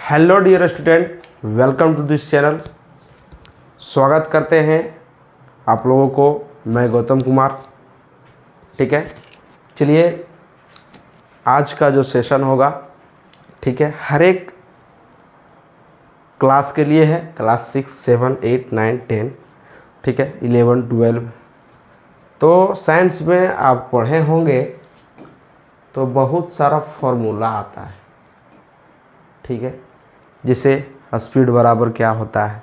Hello dear student, welcome to this channel. स्वागत करते हैं आप लोगों को। मैं गौतम कुमार। ठीक है, चलिए आज का जो सेशन होगा, ठीक है, हर एक क्लास के लिए है। क्लास 6, 7, 8, 9, 10, ठीक है, 11, 12। तो साइंस में आप पढ़े होंगे तो बहुत सारा फॉर्मूला आता है, ठीक है, जैसे स्पीड बराबर क्या होता है,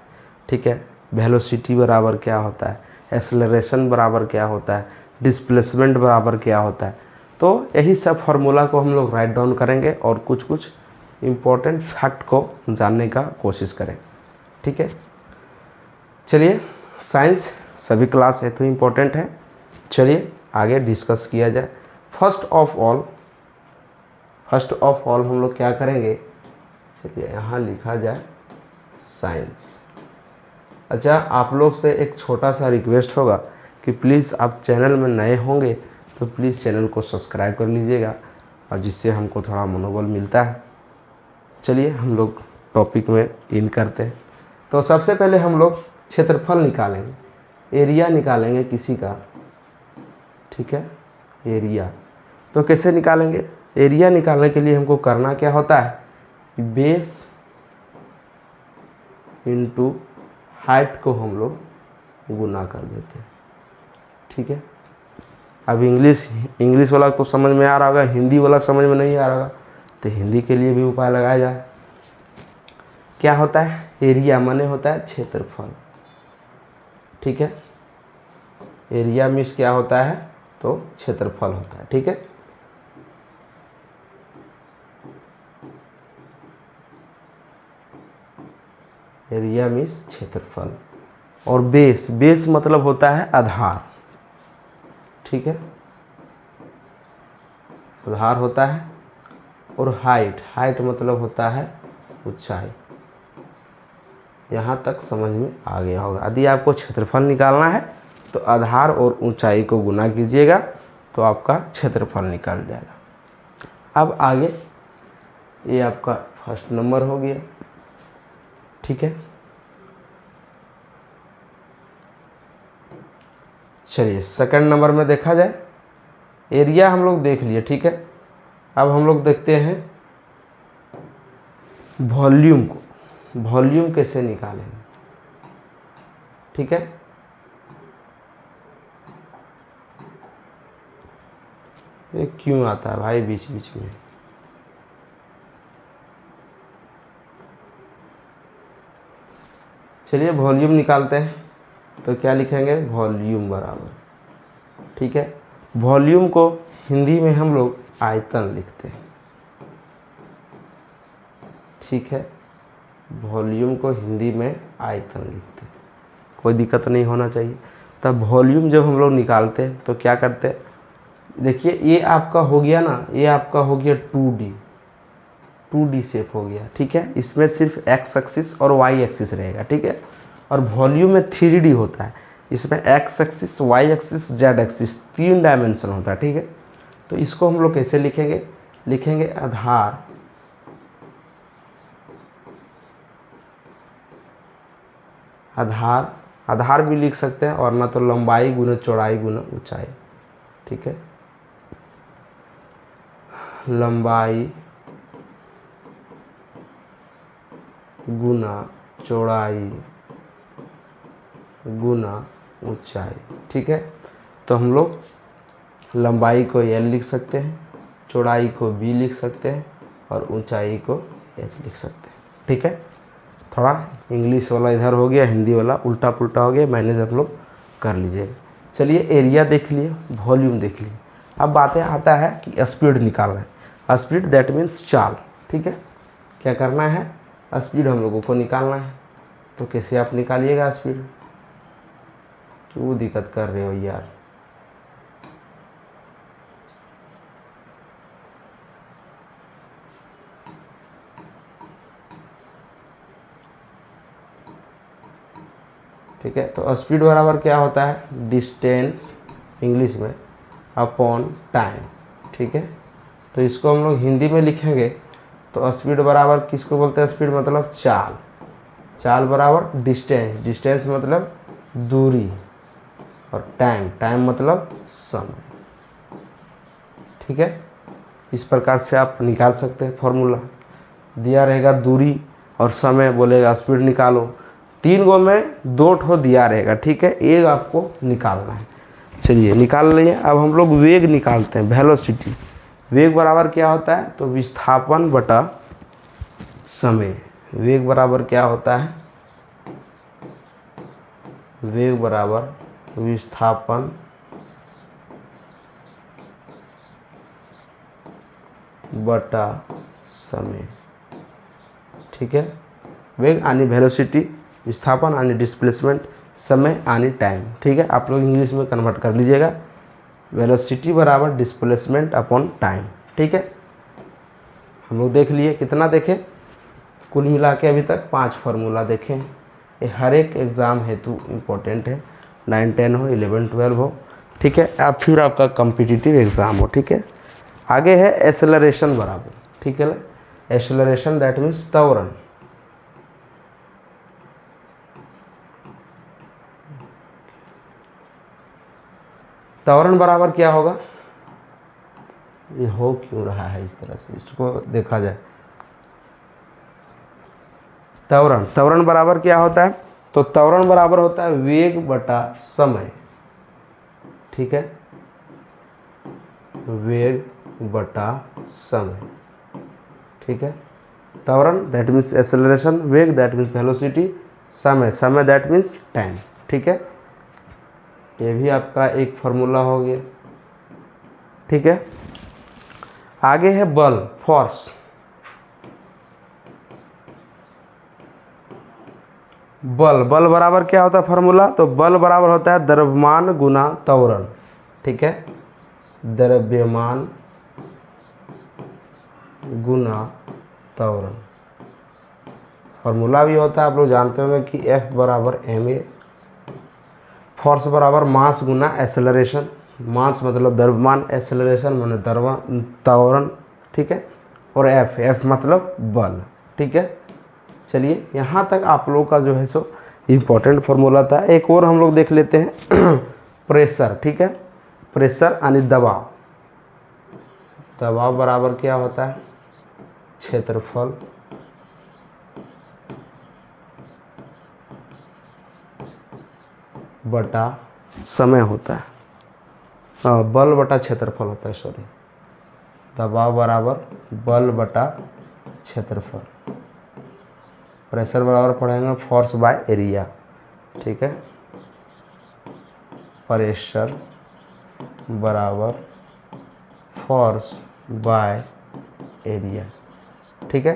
ठीक है, वेलोसिटी बराबर क्या होता है, एक्सेलरेशन बराबर क्या होता है, डिस्प्लेसमेंट बराबर क्या होता है। तो यही सब फार्मूला को हम लोग राइट डाउन करेंगे और कुछ कुछ इम्पोर्टेंट फैक्ट को जानने का कोशिश करें। ठीक है, चलिए साइंस सभी क्लास है तो इम्पोर्टेंट है। चलिए आगे डिस्कस किया जाए। फर्स्ट ऑफ ऑल हम लोग क्या करेंगे, चलिए यहाँ लिखा जाए साइंस। अच्छा, आप लोग से एक छोटा सा रिक्वेस्ट होगा कि प्लीज़ आप चैनल में नए होंगे तो प्लीज़ चैनल को सब्सक्राइब कर लीजिएगा, और जिससे हमको थोड़ा मनोबल मिलता है। चलिए हम लोग टॉपिक में इन करते हैं। तो सबसे पहले हम लोग क्षेत्रफल निकालेंगे, एरिया निकालेंगे किसी का। ठीक है, एरिया तो कैसे निकालेंगे? एरिया निकालने के लिए हमको करना क्या होता है, बेस इंटू हाइट को हम लोग गुना कर देते हैं। ठीक है, अब इंग्लिश वाला तो समझ में आ रहा होगा, हिंदी वाला समझ में नहीं आ रहा होगा, तो हिंदी के लिए भी उपाय लगाया जाए। क्या होता है? एरिया माने होता है क्षेत्रफल। ठीक है, एरिया मीन्स क्या होता है, तो क्षेत्रफल होता है। ठीक है, एरिया मीन्स क्षेत्रफल। और बेस मतलब होता है आधार। ठीक है, आधार होता है। और हाइट मतलब होता है ऊंचाई। यहाँ तक समझ में आ गया होगा। यदि आपको क्षेत्रफल निकालना है तो आधार और ऊंचाई को गुना कीजिएगा तो आपका क्षेत्रफल निकल जाएगा। अब आगे ये आपका फर्स्ट नंबर हो गया। ठीक है, चलिए सेकंड नंबर में देखा जाए। एरिया हम लोग देख लिए। ठीक है, अब हम लोग देखते हैं वॉल्यूम को। वॉल्यूम कैसे निकालेंगे? ठीक है, ये क्यों आता है भाई बीच बीच में? चलिए वॉल्यूम निकालते हैं। तो क्या लिखेंगे? वॉल्यूम बराबर, ठीक है, वॉल्यूम को हिंदी में हम लोग आयतन लिखते हैं। ठीक है, वॉल्यूम को हिंदी में आयतन लिखते हैं, कोई दिक्कत नहीं होना चाहिए। तब वॉल्यूम जब हम लोग निकालते हैं तो क्या करते हैं, देखिए ये आपका हो गया ना, ये आपका हो गया 2D शेप हो गया। ठीक है, इसमें सिर्फ एक्स एक्सिस और वाई एक्सिस रहेगा। ठीक है, और वॉल्यूम में 3D होता है, इसमें X axis, Y axis, Z axis 3 dimension होता है। ठीक है, तो इसको हम लोग कैसे लिखेंगे आधार भी लिख सकते हैं, और ना तो लंबाई गुना चौड़ाई गुना ऊंचाई। ठीक है, लंबाई गुना चौड़ाई गुना ऊंचाई। ठीक है, तो हम लोग लंबाई को L लिख सकते हैं, चौड़ाई को B लिख सकते हैं, और ऊंचाई को H लिख सकते हैं। ठीक है, थोड़ा इंग्लिश वाला इधर हो गया, हिंदी वाला उल्टा पुल्टा हो गया, मैनेज आप लोग कर लीजिएगा। चलिए एरिया देख लिए, वॉल्यूम देख लिए। अब बातें आता है कि स्पीड निकालना है। स्पीड दैट मीन्स चाल। ठीक है, क्या करना है, स्पीड हम लोगों को निकालना है। तो कैसे आप निकालिएगा स्पीड? क्यों दिक्कत कर रहे हो यार? ठीक है, तो स्पीड बराबर क्या होता है, डिस्टेंस इंग्लिश में अपॉन टाइम। ठीक है, तो इसको हम लोग हिंदी में लिखेंगे तो स्पीड बराबर किसको बोलते हैं? स्पीड मतलब चाल, चाल बराबर डिस्टेंस, डिस्टेंस मतलब दूरी, और टाइम, टाइम मतलब समय। ठीक है, इस प्रकार से आप निकाल सकते हैं फॉर्मूला। दिया रहेगा दूरी और समय, बोलेगा स्पीड निकालो। 3 गो में 2 ठो दिया रहेगा, ठीक है, एक आपको निकालना है। चलिए निकाल लिए। अब हम लोग वेग निकालते हैं, वेलोसिटी। वेग बराबर क्या होता है? तो विस्थापन बटा समय। वेग बराबर क्या होता है? वेग बराबर विस्थापन बटा समय। ठीक है, वेग यानी वेलोसिटी, विस्थापन यानी डिस्प्लेसमेंट, समय यानी टाइम। ठीक है, आप लोग इंग्लिश में कन्वर्ट कर लीजिएगा। वेलोसिटी बराबर डिस्प्लेसमेंट अपॉन टाइम। ठीक है, हम लोग देख लिए, कितना देखें? कुल मिला के अभी तक 5 फार्मूला देखें। ये हर एक एग्ज़ाम हेतु इम्पोर्टेंट है, 9, 10 हो, 11, 12 हो। ठीक है, अब फिर आपका कॉम्पिटिटिव एग्ज़ाम हो। ठीक है, आगे है एक्सेलरेशन बराबर। ठीक है, एक्सेलरेशन दैट मीन्स त्वरण। त्वरण बराबर क्या होगा? ये हो क्यों रहा है इस तरह से, इसको देखा जाए। त्वरण, त्वरण बराबर क्या होता है? तो त्वरण बराबर होता है वेग बटा समय। ठीक है, वेग बटा समय। ठीक है, त्वरण दैट मीन्स एक्सेलरेशन, वेग दैट मीन्स वेलोसिटी, समय, समय दैट मीन्स टाइम। ठीक है, ये भी आपका एक फार्मूला हो गया। ठीक है, आगे है बल, फोर्स। बल, बल बराबर क्या होता है फार्मूला? तो बल बराबर होता है द्रव्यमान गुना त्वरण। ठीक है, द्रव्यमान गुना त्वरण। फार्मूला भी होता है, आप लोग जानते होंगे कि F बराबर ma। फोर्स बराबर मास गुना एक्सेलरेशन, मास मतलब द्रव्यमान, एक्सेलरेशन माने त्वरण। ठीक है, और F मतलब बल। ठीक है, चलिए यहाँ तक आप लोगों का जो है सो इम्पोर्टेंट फार्मूला था। एक और हम लोग देख लेते हैं प्रेशर। ठीक है, प्रेशर यानी दबाव। दबाव बराबर क्या होता है? क्षेत्रफल बटा समय होता है। बल बटा क्षेत्रफल होता है, सॉरी। दबाव बराबर बल बटा क्षेत्रफल। प्रेशर बराबर पढ़ेंगे फोर्स बाय एरिया। ठीक है, प्रेशर बराबर फोर्स बाय एरिया। ठीक है,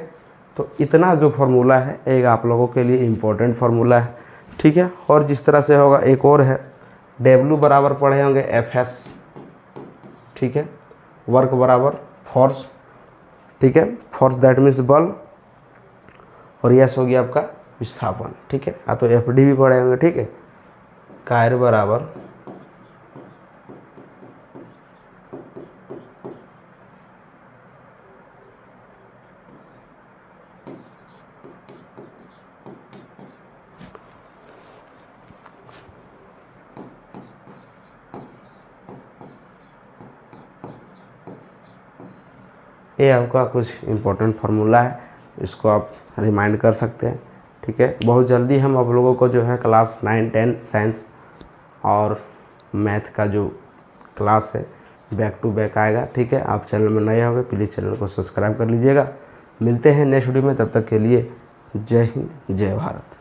तो इतना जो फार्मूला है एक आप लोगों के लिए इम्पोर्टेंट फार्मूला है। ठीक है, और जिस तरह से होगा एक और है, W बराबर पढ़े होंगे Fs। ठीक है, वर्क बराबर फोर्स। ठीक है, फोर्स दैट मीन्स बल, और यस हो गया आपका विस्थापन। ठीक है, तो FD भी पढ़े होंगे। ठीक है, कार्य बराबर ये आपका कुछ इम्पोर्टेंट फार्मूला है, इसको आप रिमाइंड कर सकते हैं। ठीक है, बहुत जल्दी हम आप लोगों को जो है क्लास 9, 10 साइंस और मैथ का जो क्लास है बैक टू बैक आएगा। ठीक है, आप चैनल में नए होंगे प्लीज़ चैनल को सब्सक्राइब कर लीजिएगा। मिलते हैं नेक्स्ट वीडियो में, तब तक के लिए जय हिंद, जय भारत।